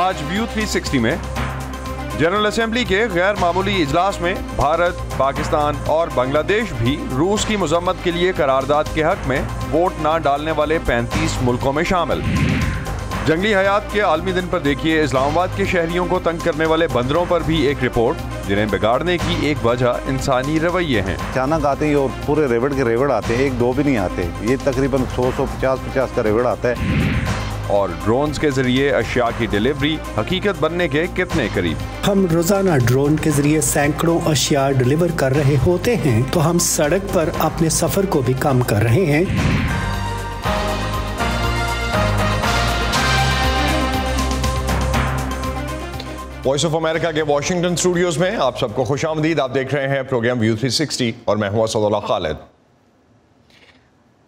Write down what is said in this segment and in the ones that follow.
آج ویو 360 میں general assembly کے غیر معمولی اجلاس میں بھارت، پاکستان اور بنگلہ دیش بھی روس کی مذمت کے لیے قرارداد کے حق میں ووٹ نہ ڈالنے والے 35 ملکوں میں شامل۔ جنگلی حیات کے عالمی دن پر دیکھیے اسلام آباد کے شہریوں کو تنگ کرنے والے بندروں پر بھی ایک رپورٹ، جنہیں بگاڑنے کی ایک وجہ انسانی رویے ہیں۔ اچانک آتے ہیں اور پورے ریوڑ کے ریوڑ آتے ہیں، ایک دو بھی نہیں آتے، یہ تقریباً 100-150 کا ریوڑ آتا ہے۔ اور ڈرونز کے ذریعے اشیاء کی ڈیلیوری حقیقت بننے کے کتنے قریب؟ ہم روزانہ ڈرون کے ذریعے سینکڑوں اشیاء ڈیلیور کر رہے ہوتے ہیں تو ہم سڑک پر اپنے سفر کو بھی کم کر رہے ہیں۔ وائس آف امریکہ کے واشنگٹن اسٹوڈیوز میں آپ سب کو خوش آمدید۔ آپ دیکھ رہے ہیں پروگرام ویو 360 اور میں ہوں اسد اللہ خالد۔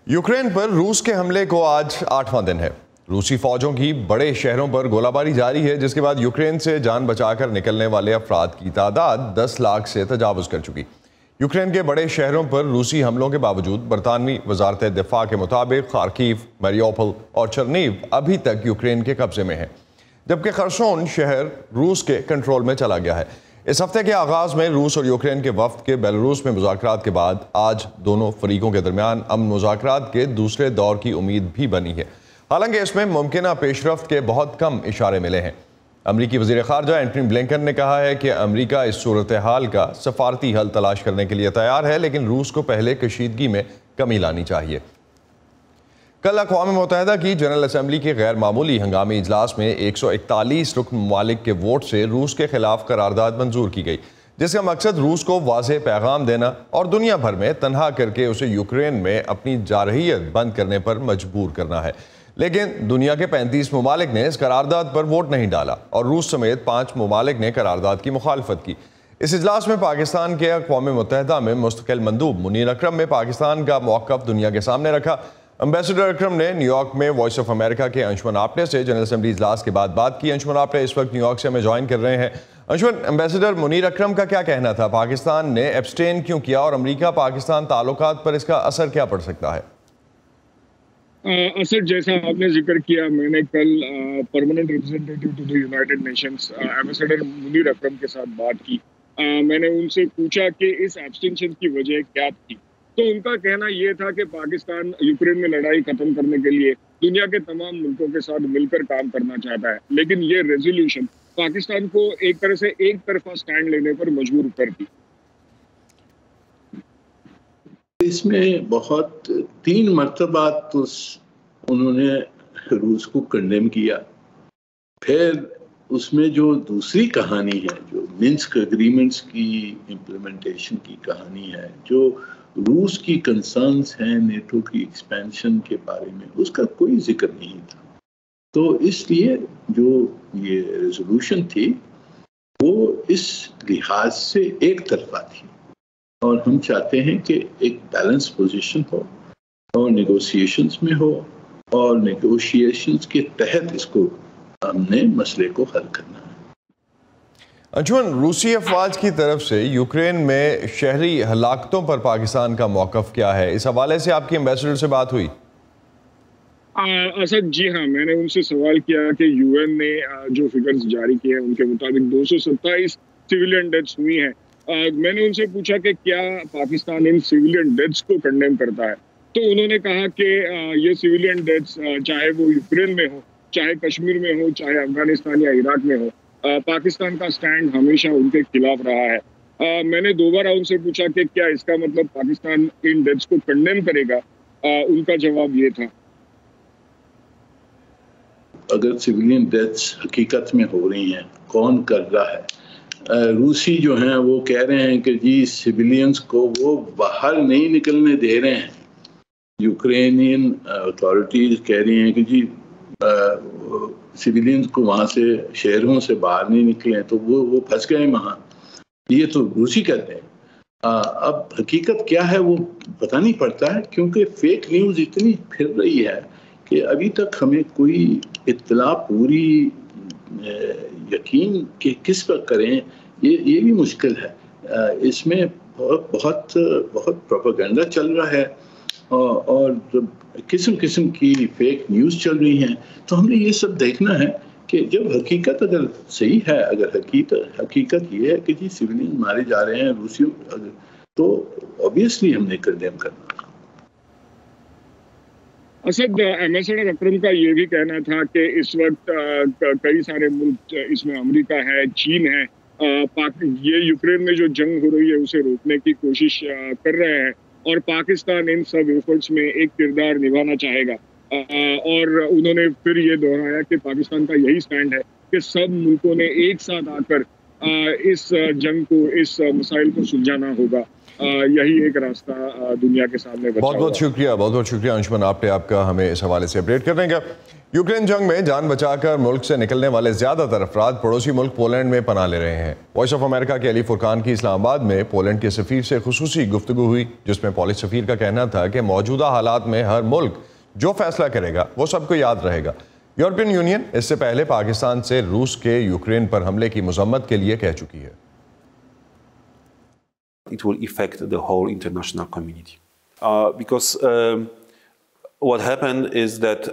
یوکرین پر روس کے حملے کو آج 8واں دن ہے۔ روسی فوجوں کی بڑے شہروں پر گولہ باری جاری ہے، جس کے بعد یوکرین سے جان بچا کر نکلنے والے افراد کی تعداد 10 لاکھ سے تجاوز کر چکی۔ یوکرین کے بڑے شہروں پر روسی حملوں کے باوجود برطانوی وزارت دفاع کے مطابق خارکیو، میریوپول اور چرنیو ابھی تک یوکرین کے قبضے میں ہیں، جبکہ خرسون شہر روس کے کنٹرول میں چلا گیا ہے۔ اس ہفتے کے آغاز میں روس اور یوکرین کے وفد کے بیلاروس میں مذاکرات کے بعد آج دونوں فریقوں کے درمیان امن مذاکرات کے دوسرے دور کی امید بھی بنی ہے، حالانکہ اس میں ممکنہ پیش رفت کے بہت کم اشارے ملے ہیں۔ امریکی وزیر خارجہ اینٹونی بلنکن نے کہا ہے کہ امریکہ اس صورتحال کا سفارتی حل تلاش کرنے کے لیے تیار ہے، لیکن روس کو پہلے کشیدگی میں کمی لانی چاہیے۔ کل اقوام متحدہ کی جنرل اسمبلی کے غیر معمولی ہنگامی اجلاس میں 141 رکن ممالک کے ووٹ سے روس کے خلاف قرارداد منظور کی گئی، جس کا مقصد روس کو واضح پیغام دینا اور دنیا بھر میں تنہا کر کے اسے یوکرین میں اپنی جارحیت بند کرنے پر مجبور کرنا ہے۔ لیکن دنیا کے 35 ممالک نے اس قرارداد پر ووٹ نہیں ڈالا اور روس سمیت 5 ممالک نے قرارداد کی مخالفت کی۔ اس اجلاس میں پاکستان کے اقوام متحدہ میں مستقل مندوب منیر اکرم نے پاکستان کا موقف دنیا کے سامنے رکھا۔ امبیسڈر اکرم نے نیو یارک میں وائس آف امریکہ کے انشمن آپٹے سے جنرل اسمبلی اجلاس کے بعد بات کی۔ انشمن آپٹے اس وقت نیو یارک سے ہمیں جوائن کر رہے ہیں۔ انشمن، امبیسڈر منیر اکرم کا کیا کہنا تھا؟ پاکستان نے ایبسٹین کیوں کیا اور امریکہ پاکستان تعلقات پر اس کا اثر کیا پڑ سکتا ہے؟ اسد، جیسا آپ نے ذکر کیا، میں نے کل permanent representative to the United Nations ambassador Munir Akram کے ساتھ بات کی۔ میں نے ان سے پوچھا کہ اس ایبسٹینشن کی وجہ کیا تھی، تو ان کا کہنا یہ تھا کہ پاکستان یوکرین میں لڑائی ختم کرنے کے لیے دنیا کے تمام ملکوں کے ساتھ مل کر کام کرنا چاہتا ہے، لیکن یہ ریزولوشن پاکستان کو ایک طرح سے ایک طرفہ سٹینڈ لینے پر مجبور کر دی۔ اس میں بہت 3 مرتبہ تو انہوں نے روس کو کنڈیم کیا، پھر اس میں جو دوسری کہانی ہے، جو منسک اگریمنٹس کی امپلیمنٹیشن کی کہانی ہے، جو روس کی کنسرنز ہیں نیٹو کی ایکسپینشن کے بارے میں، اس کا کوئی ذکر نہیں تھا۔ تو اس لیے جو یہ ریزولوشن تھی وہ اس لحاظ سے ایک طرفہ تھی، اور ہم چاہتے ہیں کہ ایک بیلنس پوزیشن ہو اور نیگوسیشنز میں ہو، اور نیگوشیشنز کے تحت اس کو ہم نے مسئلے کو حل کرنا ہے۔ انجمن، روسی افواج کی طرف سے یوکرین میں شہری ہلاکتوں پر پاکستان کا موقف کیا ہے؟ اس حوالے سے آپ کی امبیسڈر سے بات ہوئی؟ اسد جی ہاں، میں نے ان سے سوال کیا کہ یو این نے جو فگرز جاری کیے ہیں ان کے مطابق 227 سویلین ڈیتھس ہوئی ہیں۔ میں نے ان سے پوچھا کہ کیا پاکستان ان سویلین ڈیتھس کو کنڈیم کرتا ہے، تو انہوں نے کہا کہ یہ سویلین ڈیتھس چاہے وہ یوکرین میں ہو، چاہے کشمیر میں ہو، چاہے افغانستان یا عراق میں ہو، پاکستان کا سٹینڈ ہمیشہ ان کے خلاف رہا ہے۔ میں نے دوبارہ ان سے پوچھا کہ کیا اس کا مطلب پاکستان ان ڈیتھس کو کنڈیم کرے گا؟ ان کا جواب یہ تھا، اگر سویلین ڈیتھس حقیقت میں ہو رہی ہیں، کون کر رہا ہے؟ روسی جو ہیں وہ کہہ رہے ہیں کہ جی سویلینز کو وہ باہر نہیں نکلنے دے رہے ہیں، یوکرینین اتھارٹیز کہہ رہی ہیں کہ جی سویلینز کو وہاں سے شہروں سے باہر نہیں نکلیں، تو وہ پھنس گئے وہاں، یہ تو روسی کہتے ہیں۔ اب حقیقت کیا ہے وہ پتہ نہیں پڑتا ہے، کیونکہ فیک نیوز اتنی پھر رہی ہے کہ ابھی تک ہمیں کوئی اطلاع پوری یقین کہ کس پر کریں یہ بھی مشکل ہے۔ اس میں بہت پروپیگنڈا چل رہا ہے اور قسم قسم کی فیک نیوز چل رہی ہیں، تو ہم نے یہ سب دیکھنا ہے کہ جب حقیقت اگر صحیح ہے، اگر حقیقت یہ ہے کہ جی سویلین مارے جا رہے ہیں روسیوں، تو obviously ہم نے کنڈیم کرنا۔ اسد، ایمبیسڈر اکرم کا یہ بھی کہنا تھا کہ اس وقت کئی سارے ملک، اس میں امریکہ ہے، چین ہے، یہ یوکرین میں جو جنگ ہو رہی ہے اسے روکنے کی کوشش کر رہے ہیں، اور پاکستان ان سب ایفرٹس میں ایک کردار نبھانا چاہے گا۔ اور انہوں نے پھر یہ دہرایا کہ پاکستان کا یہی سٹینڈ ہے کہ سب ملکوں نے ایک ساتھ آ کر اس جنگ کو، اس مسائل کو سلجھانا ہوگا۔ یہی ایک راستہ دنیا کے سامنے بچا۔ بہت بہت شکریہ انشمن آپ کا ہمیں اس حوالے سے اپڈیٹ کرنے کا۔ یوکرین جنگ میں جان بچا کر ملک سے نکلنے والے زیادہ تر افراد پڑوسی ملک پولینڈ میں پناہ لے رہے ہیں۔ وائس آف امریکہ کے علی فرقان کی اسلام آباد میں پولینڈ کے سفیر سے خصوصی گفتگو ہوئی، جس میں پولش سفیر کا کہنا تھا کہ موجودہ حالات میں ہر ملک جو فیصلہ کرے گا وہ سب کو یاد رہے گا۔ یورپین یونین اس سے پہلے پاکستان سے روس کے یوکرین پر حملے کی مذمت کے لیے کہہ چکی ہے۔ It will affect the whole international community. Because what happened is that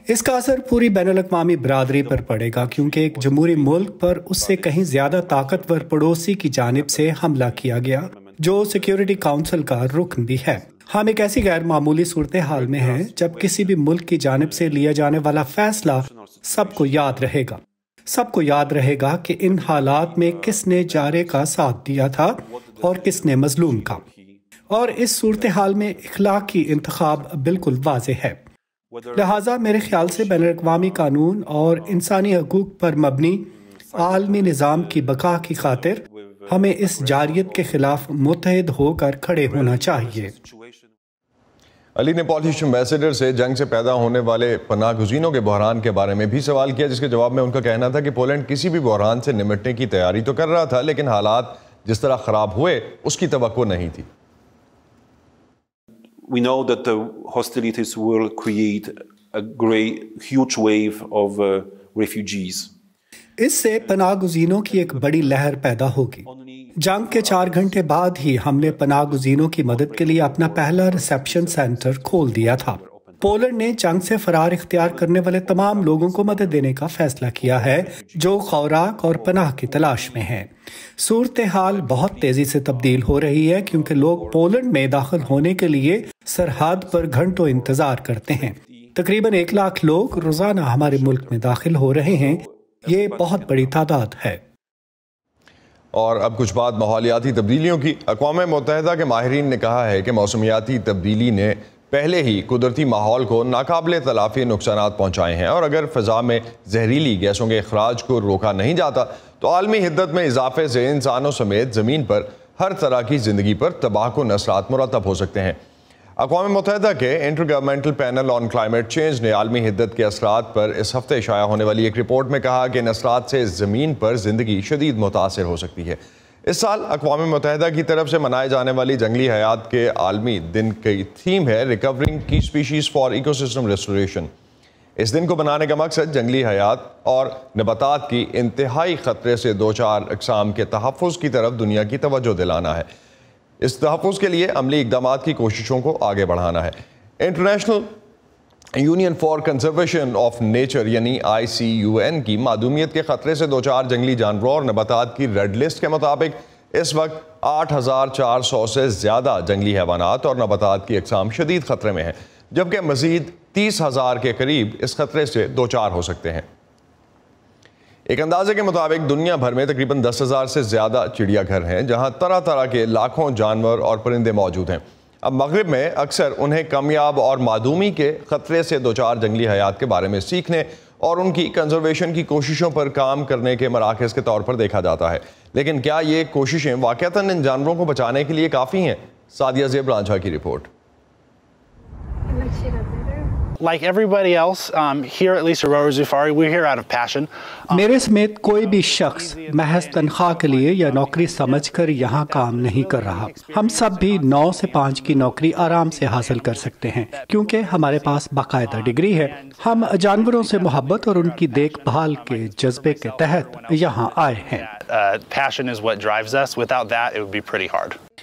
اس کا اثر پوری بین الاقوامی برادری پر پڑے گا، کیونکہ ایک جمہوری ملک پر اس سے کہیں زیادہ طاقتور پڑوسی کی جانب سے حملہ کیا گیا، جو سیکیورٹی کونسل کا رکن بھی ہے۔ ہم ایک ایسی غیر معمولی صورتحال میں ہیں جب کسی بھی ملک کی جانب سے لیا جانے والا فیصلہ سب کو یاد رہے گا۔ سب کو یاد رہے گا کہ ان حالات میں کس نے جارے کا ساتھ دیا تھا اور کس نے مظلوم کا، اور اس صورتحال میں اخلاقی انتخاب بالکل واضح ہے۔ لہٰذا میرے خیال سے بین الاقوامی قانون اور انسانی حقوق پر مبنی عالمی نظام کی بقا کی خاطر ہمیں اس جاریت کے خلاف متحد ہو کر کھڑے ہونا چاہیے۔ علی نے پولش ایمبیسڈر سے جنگ سے پیدا ہونے والے پناہ گزینوں کے بحران کے بارے میں بھی سوال کیا، جس کے جواب میں ان کا کہنا تھا کہ پولینڈ کسی بھی بحران سے نمٹنے کی تیاری تو کر رہا تھا، لیکن حالات جس طرح خراب ہوئے اس کی توقع نہیں تھی۔ we know that the hostilities will create a huge wave of refugees. اس سے پناہ گزینوں کی ایک بڑی لہر پیدا ہوگی۔ جنگ کے 4 گھنٹے بعد ہی ہم نے پناہ گزینوں کی مدد کے لیے اپنا پہلا ریسیپشن سینٹر کھول دیا تھا۔ پولینڈ نے جنگ سے فرار اختیار کرنے والے تمام لوگوں کو مدد دینے کا فیصلہ کیا ہے جو خوراک اور پناہ کی تلاش میں ہیں۔ صورتحال بہت تیزی سے تبدیل ہو رہی ہے کیونکہ لوگ پولینڈ میں داخل ہونے کے لیے سرحد پر گھنٹوں انتظار کرتے ہیں۔ تقریباً 1 لاکھ لوگ روزانہ ہمارے ملک میں داخل ہو رہے ہیں، یہ بہت بڑی تعداد ہے۔ اور اب کچھ بات ماحولیاتی تبدیلیوں کی۔ اقوام متحدہ کے ماہرین نے کہا ہے کہ موسمیاتی تبدیلی نے پہلے ہی قدرتی ماحول کو ناقابل تلافی نقصانات پہنچائے ہیں، اور اگر فضا میں زہریلی گیسوں کے اخراج کو روکا نہیں جاتا تو عالمی حدت میں اضافے سے انسانوں سمیت زمین پر ہر طرح کی زندگی پر تباہ کن اثرات مرتب ہو سکتے ہیں۔ اقوام متحدہ کے intergovernmental panel on climate change نے عالمی حدت کے اثرات پر اس ہفتے شائع ہونے والی ایک رپورٹ میں کہا کہ ان اثرات سے زمین پر زندگی شدید متاثر ہو سکتی ہے۔ اس سال اقوام متحدہ کی طرف سے منائے جانے والی جنگلی حیات کے عالمی دن کی تھیم ہے recovering key species for ecosystem restoration. اس دن کو بنانے کا مقصد جنگلی حیات اور نباتات کی انتہائی خطرے سے 2-4 اقسام کے تحفظ کی طرف دنیا کی توجہ دلانا ہے۔ اس تحفظ کے لیے عملی اقدامات کی کوششوں کو آگے بڑھانا ہے۔ International union for conservation of nature یعنی ICUN کی معدومیت کے خطرے سے 2-4 جنگلی جانوروں اور نباتات کی ریڈ لسٹ کے مطابق اس وقت 8,400 سے زیادہ جنگلی حیوانات اور نباتات کی اقسام شدید خطرے میں ہیں، جبکہ مزید 30,000 کے قریب اس خطرے سے 2-4 ہو سکتے ہیں۔ ایک اندازے کے مطابق دنیا بھر میں تقریباً 10,000 سے زیادہ چڑیا گھر ہیں جہاں طرح طرح کے لاکھوں جانور اور پرندے موجود ہیں۔ اب مغرب میں اکثر انہیں کمیاب اور معدومی کے خطرے سے 2-4 جنگلی حیات کے بارے میں سیکھنے اور ان کی کنزرویشن کی کوششوں پر کام کرنے کے مراکز کے طور پر دیکھا جاتا ہے، لیکن کیا یہ کوششیں واقعتاً ان جانوروں کو بچانے کے لیے کافی ہیں؟ سعدیہ زیب رانجھا کی report. Like everybody else, here at least at Aurora Safari, we're here out of passion. میرے سمیت کوئی بھی شخص محض تنخواہ کے لیے یا نوکری سمجھ کر یہاں کام نہیں کر رہا۔ ہم سب بھی 9 سے 5 کی نوکری آرام سے حاصل کر سکتے ہیں کیونکہ ہمارے پاس باقاعدہ ڈگری ہے۔ ہم جانوروں سے محبت اور ان کی دیکھ بھال کے جذبے کے تحت یہاں آئے ہیں۔ Passion is what drives us. Without that, it would be pretty hard.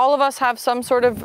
All of us have some sort of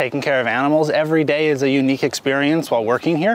Taking care of animals every day is a unique experience while working here.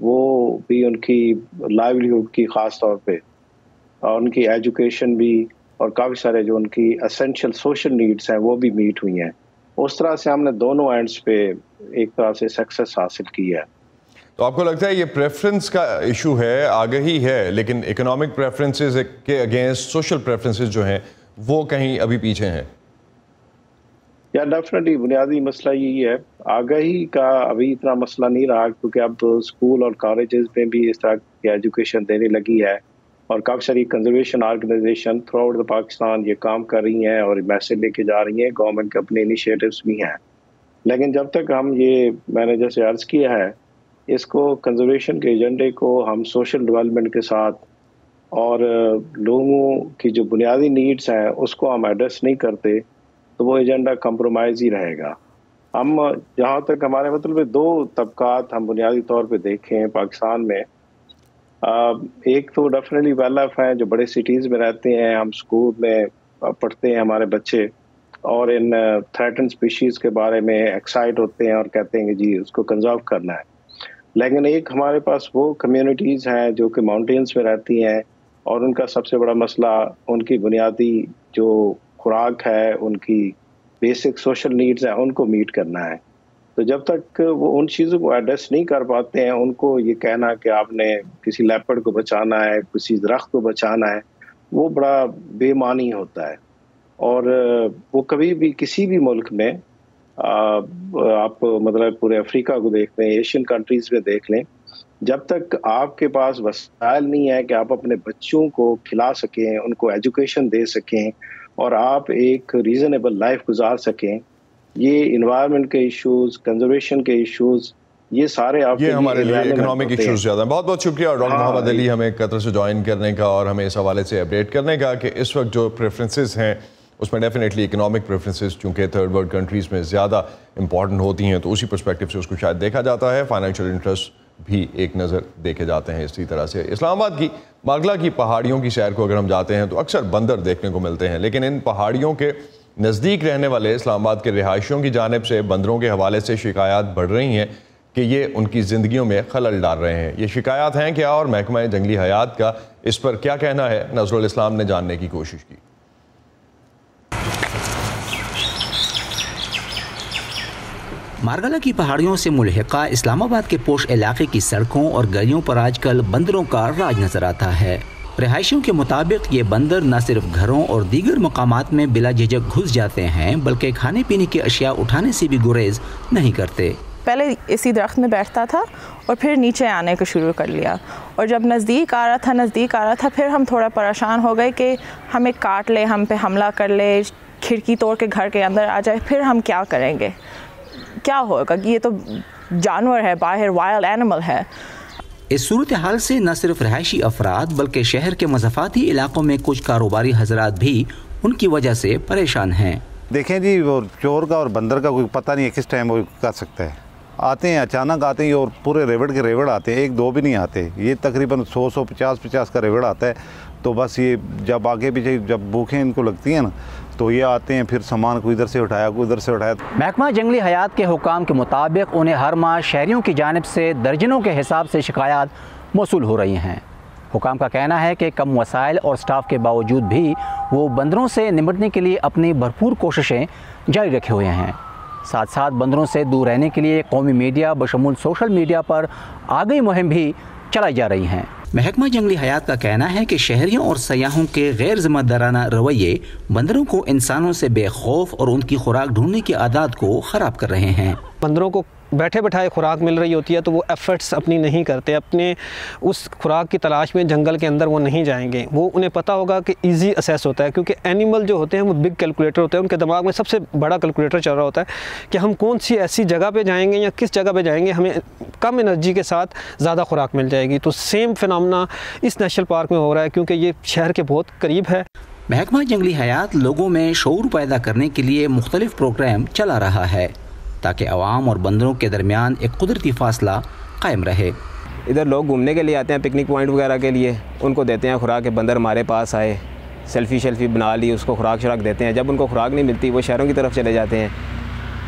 وہ بھی ان کی لائیولیہوڈ کی خاص طور پہ اور ان کی education بھی اور کافی سارے جو ان کی اسینشیل سوشل نیڈس ہیں وہ بھی میٹ ہوئی ہیں. اس طرح سے ہم نے دونوں اینڈز پہ ایک طرح سے سکسیس حاصل کی ہے. تو آپ کو لگتا ہے یہ پریفرنس کا ایشو ہے، آگہی ہے، لیکن اکنامک پریفرنسز کے اگینسٹ سوشل پریفرنسز جو ہیں وہ کہیں ابھی پیچھے ہیں؟ یا ڈیفینیٹلی بنیادی مسئلہ یہی ہے، آگہی کا ابھی اتنا مسئلہ نہیں رہا کیونکہ اب اسکول اور کالجز میں بھی اس طرح کی ایجوکیشن دینے لگی ہے اور کافی ساری conservation organisation throughout the Pakistan یہ کام کر رہی ہیں اور میسج لے کے جا رہی ہیں. گورنمنٹ کے اپنے انیشیٹوز بھی ہیں، لیکن جب تک ہم یہ میں نے جیسے عرض کیا ہے اس کو کنزرویشن کے ایجنڈے کو ہم سوشل ڈیولپمنٹ کے ساتھ اور لوگوں کی جو بنیادی نیڈس ہیں اس کو ہم ایڈریس نہیں کرتے تو وہ ایجنڈا کمپرومائز ہی رہے گا. ہم جہاں تک ہمارے مطلب 2 طبقات ہم بنیادی طور پہ دیکھیں پاکستان میں، ایک تو ڈیفینیٹلی ویل آف ہیں جو بڑے سٹیز میں رہتے ہیں، ہم اسکول میں پڑھتے ہیں ہمارے بچے اور ان تھریٹن اسپیشیز کے بارے میں ایکسائٹ ہوتے ہیں اور کہتے ہیں کہ جی اس کو کنزرو کرنا ہے. لیکن ایک ہمارے پاس وہ کمیونٹیز ہیں جو کہ ماؤنٹینس میں رہتی ہیں اور ان کا سب سے بڑا مسئلہ ان کی بنیادی جو خوراک ہے، ان کی بیسک سوشل نیڈز ہیں، ان کو میٹ کرنا ہے. تو جب تک وہ ان چیزوں کو ایڈریس نہیں کر پاتے ہیں، ان کو یہ کہنا کہ آپ نے کسی لیپرڈ کو بچانا ہے، کسی درخت کو بچانا ہے، وہ بڑا بے معنی ہوتا ہے. اور وہ کبھی بھی کسی بھی ملک میں آپ مطلب پورے افریقہ کو دیکھ لیں، ایشین کنٹریز میں دیکھ لیں، جب تک آپ کے پاس وسائل نہیں ہے کہ آپ اپنے بچوں کو کھلا سکیں، ان کو ایجوکیشن دے سکیں اور آپ ایک ریزنیبل لائف گزار سکیں، یہ انوائرمنٹ کے ایشوز، کنزرویشن کے ایشوز، یہ سارے آپ یہ ہمارے لیے اکنامک ایشوز زیادہ ہیں. بہت بہت شکریہ ڈاکٹر محمد علی ہمیں قطر سے جوائن کرنے کا اور ہمیں اس حوالے سے اپڈیٹ کرنے کا کہ اس وقت جو پریفرنسز ہیں اس میں ڈیفینیٹلی اکنامک پریفرنسز چونکہ تھرڈ ورلڈ کنٹریز میں زیادہ امپورٹنٹ ہوتی ہیں تو اسی پرسپیکٹو سے اس کو شاید دیکھا جاتا ہے. فائنینشیل انٹرسٹ بھی ایک نظر دیکھے جاتے ہیں. اسی طرح سے اسلام آباد کی ماگلا کی پہاڑیوں کی سیر کو اگر ہم جاتے ہیں تو اکثر بندر دیکھنے کو ملتے ہیں، لیکن ان پہاڑیوں کے نزدیک رہنے والے اسلام آباد کے رہائشیوں کی جانب سے بندروں کے حوالے سے شکایات بڑھ رہی ہیں کہ یہ ان کی زندگیوں میں خلل ڈال رہے ہیں. یہ شکایات ہیں کیا اور محکمہ جنگلی حیات کا اس پر کیا کہنا ہے؟ نظر الاسلام نے جاننے کی کوشش کی. مارگلہ کی پہاڑیوں سے ملحقہ اسلام آباد کے پوش علاقے کی سڑکوں اور گلیوں پر آج کل بندروں کا راج نظر آتا ہے. رہائشیوں کے مطابق یہ بندر نہ صرف گھروں اور دیگر مقامات میں بلا جھجک گھس جاتے ہیں بلکہ کھانے پینے کی اشیاء اٹھانے سے بھی گریز نہیں کرتے. پہلے اسی درخت میں بیٹھتا تھا اور پھر نیچے آنے کو شروع کر لیا، اور جب نزدیک آ رہا تھا پھر ہم تھوڑا پریشان ہو گئے کہ ہمیں کاٹ لے، ہم پہ حملہ کر لے، کھڑکی توڑ کے گھر کے اندر آ جائے، پھر ہم کیا کریں گے، کیا ہوگا؟ یہ تو جانور ہے، باہر وائلڈ اینیمل ہے. اس صورتحال سے نہ صرف رہائشی افراد بلکہ شہر کے مضافاتی علاقوں میں کچھ کاروباری حضرات بھی ان کی وجہ سے پریشان ہیں. دیکھیں جی، وہ چور کا اور بندر کا کوئی پتہ نہیں ہے کس ٹائم وہ کر سکتا ہے. آتے ہیں اچانک آتے ہیں اور پورے ریوڑ کے ریوڑ آتے ہیں، 1-2 بھی نہیں آتے. یہ تقریباً 100-50 کا ریوڑ آتا ہے. تو بس یہ جب آگے پیچھے جب بھوکیں ان کو لگتی ہیں نا تو یہ آتے ہیں، پھر سامان کو ادھر سے اٹھایا کو ادھر سے اٹھایا. محکمہ جنگلی حیات کے حکام کے مطابق انہیں ہر ماہ شہریوں کی جانب سے درجنوں کے حساب سے شکایات موصول ہو رہی ہیں. حکام کا کہنا ہے کہ کم وسائل اور سٹاف کے باوجود بھی وہ بندروں سے نمٹنے کے لیے اپنی بھرپور کوششیں جاری رکھے ہوئے ہیں. ساتھ ساتھ بندروں سے دور رہنے کے لیے قومی میڈیا بشمول سوشل میڈیا پر آگاہی مہم بھی چلائی جا رہی ہیں. محکمہ جنگلی حیات کا کہنا ہے کہ شہریوں اور سیاحوں کے غیر ذمہ دارانہ رویے بندروں کو انسانوں سے بے خوف اور ان کی خوراک ڈھونڈنے کی عادات کو خراب کر رہے ہیں. بندروں کو بیٹھے بٹھائے خوراک مل رہی ہوتی ہے تو وہ ایفرٹس اپنی نہیں کرتے، اپنے اس خوراک کی تلاش میں جنگل کے اندر وہ نہیں جائیں گے. وہ انہیں پتہ ہوگا کہ ایزی اسیس ہوتا ہے، کیونکہ اینیمل جو ہوتے ہیں وہ بگ کیلکولیٹر ہوتے ہیں، ان کے دماغ میں سب سے بڑا کیلکولیٹر چل رہا ہوتا ہے کہ ہم کون سی ایسی جگہ پہ جائیں گے یا کس جگہ پہ جائیں گے ہمیں کم انرجی کے ساتھ زیادہ خوراک مل جائے گی. تو سیم فنامنا اس نیشنل پارک میں ہو رہا ہے کیونکہ یہ شہر کے بہت قریب ہے. محکمہ جنگلی حیات لوگوں میں شعور پیدا کرنے کے لیے مختلف پروگرام چلا رہا ہے تاکہ عوام اور بندروں کے درمیان ایک قدرتی فاصلہ قائم رہے. ادھر لوگ گھومنے کے لیے آتے ہیں، پکنک پوائنٹ وغیرہ کے لیے، ان کو دیتے ہیں خوراک کے بندر ہمارے پاس آئے، سیلفی بنا لی، اس کو خوراک دیتے ہیں. جب ان کو خوراک نہیں ملتی وہ شہروں کی طرف چلے جاتے ہیں.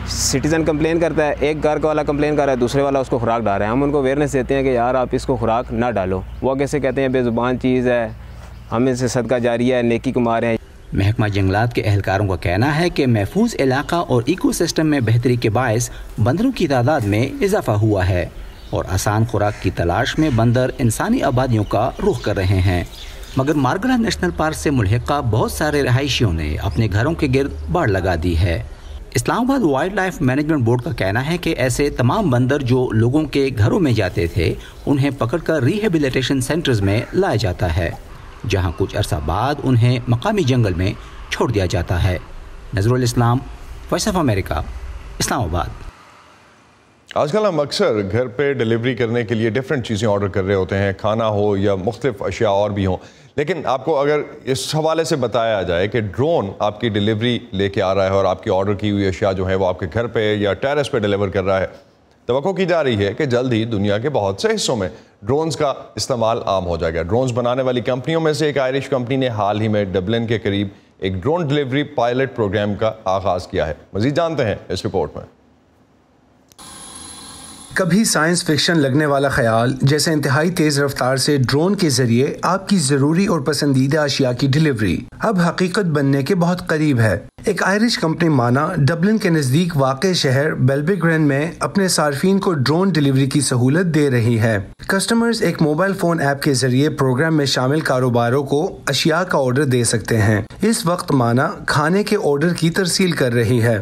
سٹیزن کمپلین کرتا ہے, ایک گھر کا والا کمپلین کر رہا ہے, دوسرے والا اس کو خوراک ڈال رہا ہے. ہم ان کو اویئرنیس دیتے ہیں کہ یار آپ اس کو خوراک نہ ڈالو. وہ کیسے کہتے ہیں بے زبان چیز ہے, ہم اس سے صدقہ جاریہ ہے, نیکی کما رہے ہیں. محکمہ جنگلات کے اہلکاروں کا کہنا ہے کہ محفوظ علاقہ اور ایکو سسٹم میں بہتری کے باعث بندروں کی تعداد میں اضافہ ہوا ہے اور آسان خوراک کی تلاش میں بندر انسانی آبادیوں کا رخ کر رہے ہیں. مگر مارگلا نیشنل پارک سے ملحقہ بہت سارے رہائشیوں نے اپنے گھروں کے گرد باڑ لگا دی ہے. اسلام آباد وائلڈ لائف مینجمنٹ بورڈ کا کہنا ہے کہ ایسے تمام بندر جو لوگوں کے گھروں میں جاتے تھے انہیں پکڑ کر ریہیبلیٹیشن سینٹرز میں لایا جاتا ہے, جہاں کچھ عرصہ بعد انہیں مقامی جنگل میں چھوڑ دیا جاتا ہے. نظر الاسلام, وائس آف امریکہ, اسلام آباد. آج کل ہم اکثر گھر پہ ڈیلیوری کرنے کے لیے ڈیفرنٹ چیزیں آرڈر کر رہے ہوتے ہیں, کھانا ہو یا مختلف اشیاء اور بھی ہوں. لیکن آپ کو اگر اس حوالے سے بتایا جائے کہ ڈرون آپ کی ڈیلیوری لے کے آ رہا ہے اور آپ کی آرڈر کی ہوئی اشیاء جو ہیں وہ آپ کے گھر پہ یا ٹیرس پہ ڈیلیور کر رہا ہے, توقع کی جا رہی ہے کہ جلد ہی دنیا کے بہت سے حصوں میں ڈرونز کا استعمال عام ہو جائے گا. ڈرونز بنانے والی کمپنیوں میں سے ایک آئرش کمپنی نے حال ہی میں ڈبلن کے قریب ایک ڈرون ڈیلیوری پائلٹ پروگرام کا آغاز کیا ہے. مزید جانتے ہیں اس رپورٹ میں. کبھی سائنس فکشن لگنے والا خیال جیسے انتہائی تیز رفتار سے ڈرون کے ذریعے آپ کی ضروری اور پسندیدہ اشیاء کی ڈیلیوری اب حقیقت بننے کے بہت قریب ہے. ایک آئرش کمپنی مانا ڈبلن کے نزدیک واقع شہر بیلبیگرین میں اپنے صارفین کو ڈرون ڈیلیوری کی سہولت دے رہی ہے. کسٹمرز ایک موبائل فون ایپ کے ذریعے پروگرام میں شامل کاروباروں کو اشیاء کا آرڈر دے سکتے ہیں. اس وقت مانا کھانے کے آرڈر کی ترسیل کر رہی ہے.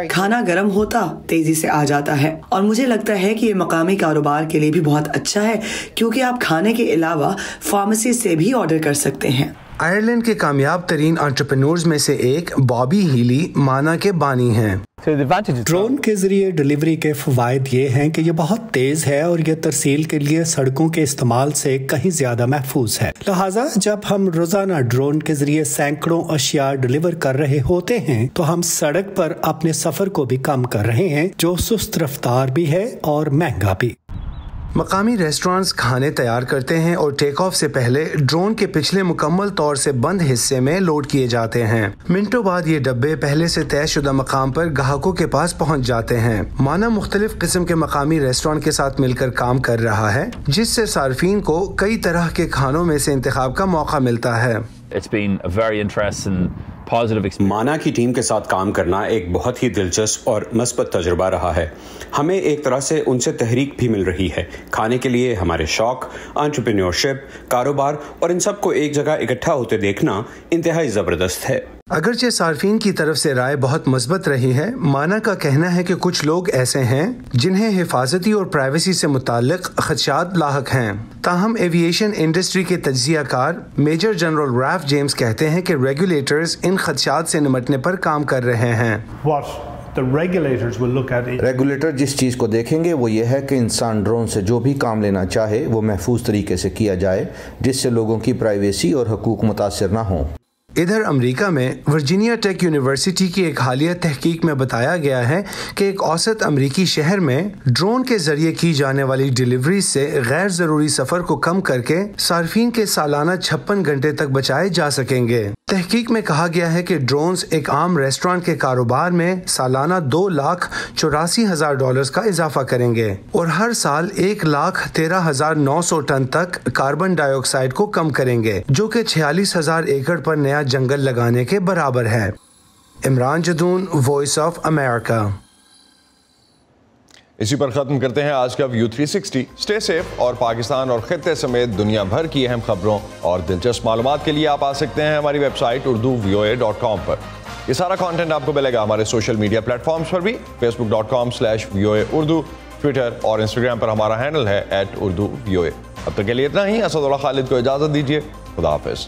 کھانا گرم ہوتا تیزی سے آ جاتا ہے اور مجھے لگتا ہے کہ یہ مقامی کاروبار کے لیے بھی بہت اچھا ہے کیونکہ آپ کھانے کے علاوہ فارمیسی سے بھی آرڈر کر سکتے ہیں. آئرلینڈ کے کامیاب ترین انٹرپرینورز میں سے ایک بابی ہیلی مانا کے بانی ہیں. ڈرون کے ذریعے ڈیلیوری کے فوائد یہ ہیں کہ یہ بہت تیز ہے اور یہ ترسیل کے لیے سڑکوں کے استعمال سے کہیں زیادہ محفوظ ہے. لہٰذا جب ہم روزانہ ڈرون کے ذریعے سینکڑوں اشیاء ڈیلیور کر رہے ہوتے ہیں تو ہم سڑک پر اپنے سفر کو بھی کم کر رہے ہیں, جو سست رفتار بھی ہے اور مہنگا بھی. مقامی ریسٹورانٹس کھانے تیار کرتے ہیں اور ٹیک آف سے پہلے ڈرون کے پچھلے مکمل طور سے بند حصے میں لوڈ کیے جاتے ہیں. منٹوں بعد یہ ڈبے پہلے سے طے شدہ مقام پر گاہکوں کے پاس پہنچ جاتے ہیں. مانا مختلف قسم کے مقامی ریسٹورانٹ کے ساتھ مل کر کام کر رہا ہے, جس سے صارفین کو کئی طرح کے کھانوں میں سے انتخاب کا موقع ملتا ہے. مانا کی ٹیم کے ساتھ کام کرنا ایک بہت ہی دلچسپ اور مثبت تجربہ رہا ہے. ہمیں ایک طرح سے ان سے تحریک بھی مل رہی ہے. کھانے کے لیے ہمارے شوق, انٹرپرینیورشپ, کاروبار اور ان سب کو ایک جگہ اکٹھا ہوتے دیکھنا انتہائی زبردست ہے. اگرچہ صارفین کی طرف سے رائے بہت مثبت رہی ہے, مانا کا کہنا ہے کہ کچھ لوگ ایسے ہیں جنہیں حفاظتی اور پرائیویسی سے متعلق خدشات لاحق ہیں. تاہم ایویشن انڈسٹری کے تجزیہ کار میجر جنرل ریف جیمز کہتے ہیں کہ ریگولیٹرز ان خدشات سے نمٹنے پر کام کر رہے ہیں. ریگولیٹر جس چیز کو دیکھیں گے وہ یہ ہے کہ انسان ڈرون سے جو بھی کام لینا چاہے وہ محفوظ طریقے سے کیا جائے, جس سے لوگوں کی پرائیویسی اور حقوق متاثر نہ ہوں. ادھر امریکہ میں ورجینیا ٹیک یونیورسٹی کی ایک حالیہ تحقیق میں بتایا گیا ہے کہ ایک اوسط امریکی شہر میں ڈرون کے ذریعے کی جانے والی ڈیلیوری سے غیر ضروری سفر کو کم کر کے صارفین کے سالانہ 56 گھنٹے تک بچائے جا سکیں گے. تحقیق میں کہا گیا ہے کہ ڈرونز ایک عام ریسٹورانٹ کے کاروبار میں سالانہ $2,84,000 کا اضافہ کریں گے اور ہر سال 1,13,900 ٹن تک کاربن ڈائی آکسائڈ کو کم کریں گے, جو کہ 46,000 ایکڑ پر نیا جنگل لگانے کے برابر ہے. Imran Jadoon, Voice of America. اسی پر ختم کرتے ہیں آج کا ویو 360. اسٹے سیف اور پاکستان اور خطے سمیت دنیا بھر کی اہم خبروں اور دلچسپ معلومات کے لیے آپ آ سکتے ہیں ہماری ویب سائٹ urduvoa.com پر. یہ سارا کانٹینٹ آپ کو ملے گا ہمارے سوشل میڈیا پلیٹ فارمز پر بھی. facebook.com/VOA Urdu, ٹویٹر اور انسٹاگرام پر ہمارا ہینڈل ہے @urduvoa. اب تک کے لیے اتنا ہی. اسد اللہ خالد کو اجازت دیجیے. خدا حافظ.